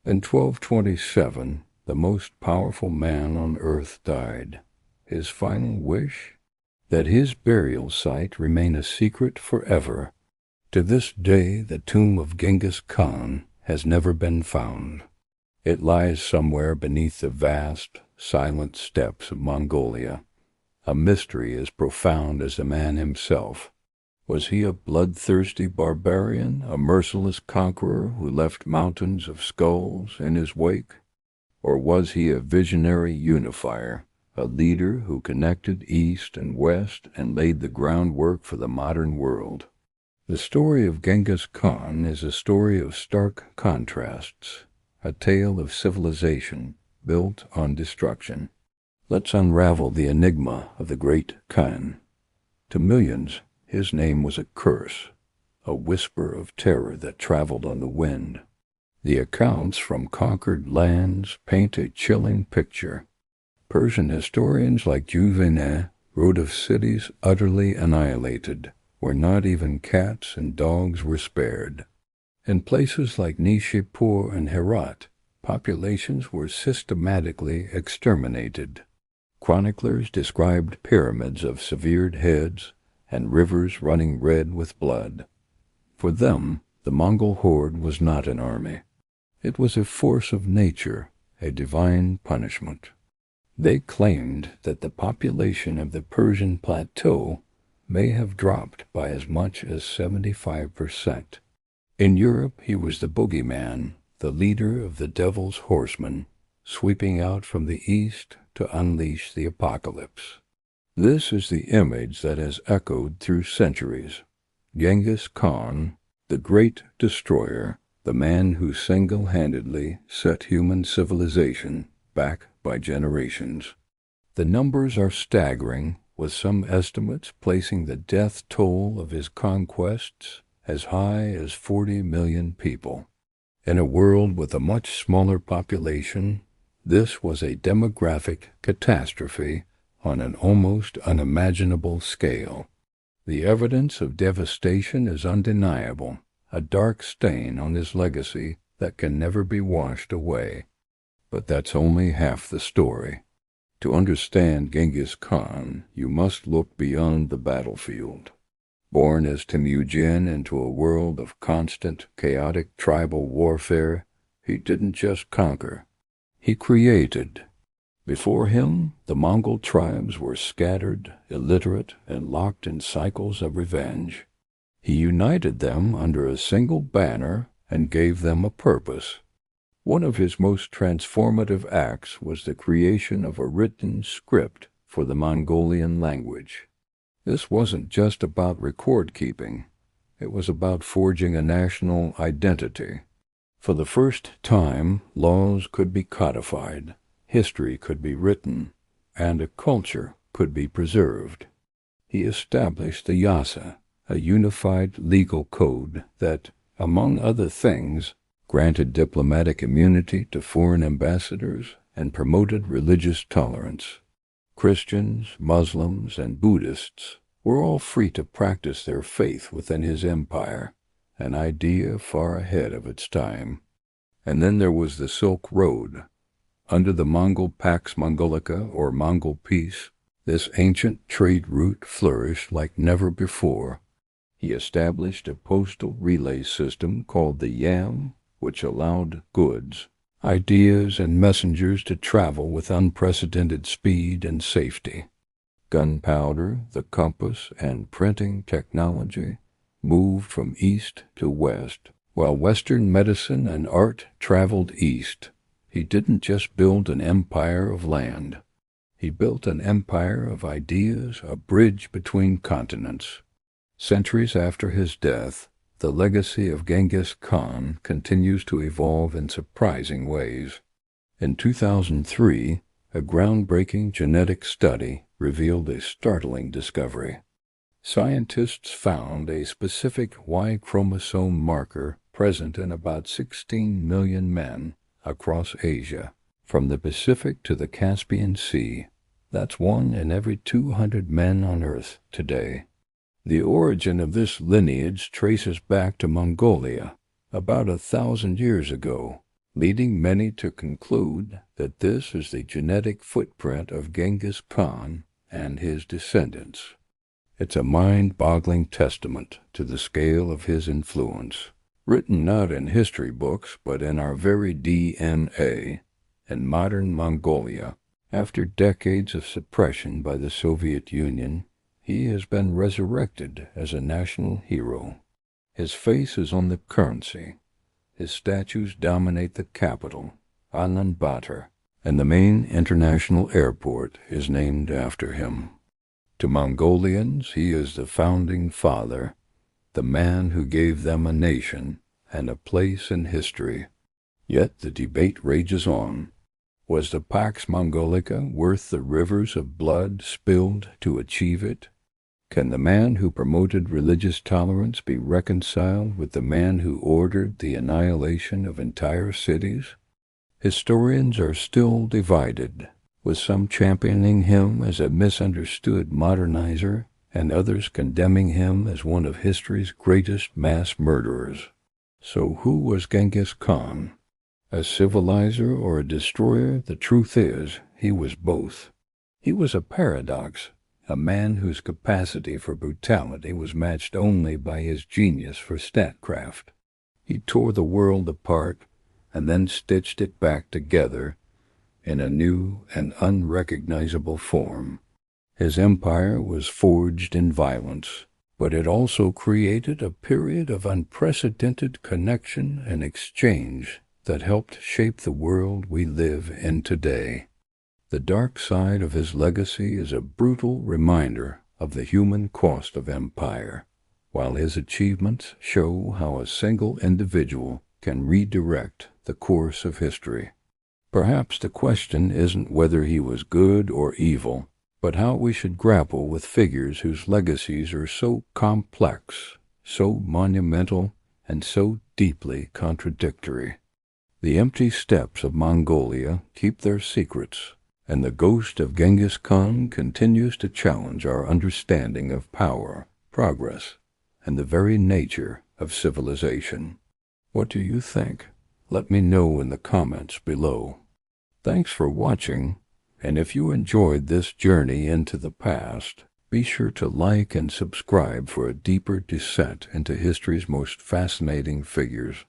In 1227, the most powerful man on earth died. His final wish? That his burial site remain a secret forever. To this day, the tomb of Genghis Khan has never been found. It lies somewhere beneath the vast, silent steppes of Mongolia, a mystery as profound as the man himself. Was he a bloodthirsty barbarian, a merciless conqueror who left mountains of skulls in his wake? Or was he a visionary unifier, a leader who connected East and West and laid the groundwork for the modern world? The story of Genghis Khan is a story of stark contrasts, a tale of civilization built on destruction. Let's unravel the enigma of the great Khan. To millions, his name was a curse, a whisper of terror that traveled on the wind. The accounts from conquered lands paint a chilling picture. Persian historians like Juvenal wrote of cities utterly annihilated, where not even cats and dogs were spared. In places like Nishapur and Herat, populations were systematically exterminated. Chroniclers described pyramids of severed heads and rivers running red with blood. For them, the Mongol horde was not an army. It was a force of nature, a divine punishment. They claimed that the population of the Persian plateau may have dropped by as much as 75%. In Europe, he was the boogeyman, the leader of the devil's horsemen, sweeping out from the east to unleash the apocalypse. This is the image that has echoed through centuries. Genghis Khan, the great destroyer, the man who single-handedly set human civilization back by generations. The numbers are staggering, with some estimates placing the death toll of his conquests as high as 40 million people. In a world with a much smaller population, this was a demographic catastrophe on an almost unimaginable scale. The evidence of devastation is undeniable, a dark stain on his legacy that can never be washed away. But that's only half the story. To understand Genghis Khan, you must look beyond the battlefield. Born as Temujin into a world of constant, chaotic tribal warfare, he didn't just conquer. He created. Before him, the Mongol tribes were scattered, illiterate, and locked in cycles of revenge. He united them under a single banner and gave them a purpose. One of his most transformative acts was the creation of a written script for the Mongolian language. This wasn't just about record-keeping. It was about forging a national identity. For the first time, laws could be codified, history could be written, and a culture could be preserved. He established the Yasa, a unified legal code that, among other things, granted diplomatic immunity to foreign ambassadors and promoted religious tolerance. Christians, Muslims, and Buddhists were all free to practice their faith within his empire, an idea far ahead of its time. And then there was the Silk Road. Under the Mongol Pax Mongolica, or Mongol Peace, this ancient trade route flourished like never before. He established a postal relay system called the Yam, which allowed goods, ideas, and messengers to travel with unprecedented speed and safety. Gunpowder, the compass, and printing technology moved from east to west, while Western medicine and art traveled east. He didn't just build an empire of land. He built an empire of ideas, a bridge between continents. Centuries after his death, the legacy of Genghis Khan continues to evolve in surprising ways. In 2003, a groundbreaking genetic study revealed a startling discovery. Scientists found a specific Y chromosome marker present in about 16 million men across Asia, from the Pacific to the Caspian Sea. That's 1 in every 200 men on Earth today. The origin of this lineage traces back to Mongolia, about 1,000 years ago, leading many to conclude that this is the genetic footprint of Genghis Khan and his descendants. It's a mind-boggling testament to the scale of his influence, written not in history books but in our very DNA. In modern Mongolia, after decades of suppression by the Soviet Union, he has been resurrected as a national hero. His face is on the currency. His statues dominate the capital, Ulaanbaatar, and the main international airport is named after him. To Mongolians, he is the founding father, the man who gave them a nation and a place in history. Yet the debate rages on. Was the Pax Mongolica worth the rivers of blood spilled to achieve it? Can the man who promoted religious tolerance be reconciled with the man who ordered the annihilation of entire cities? Historians are still divided, with some championing him as a misunderstood modernizer and others condemning him as one of history's greatest mass murderers. So who was Genghis Khan? A civilizer or a destroyer? The truth is, he was both. He was a paradox, a man whose capacity for brutality was matched only by his genius for statecraft. He tore the world apart and then stitched it back together in a new and unrecognizable form. His empire was forged in violence, but it also created a period of unprecedented connection and exchange that helped shape the world we live in today. The dark side of his legacy is a brutal reminder of the human cost of empire, while his achievements show how a single individual can redirect the course of history. Perhaps the question isn't whether he was good or evil, but how we should grapple with figures whose legacies are so complex, so monumental, and so deeply contradictory. The empty steppes of Mongolia keep their secrets, and the ghost of Genghis Khan continues to challenge our understanding of power, progress, and the very nature of civilization. What do you think? Let me know in the comments below. Thanks for watching, and if you enjoyed this journey into the past, be sure to like and subscribe for a deeper descent into history's most fascinating figures.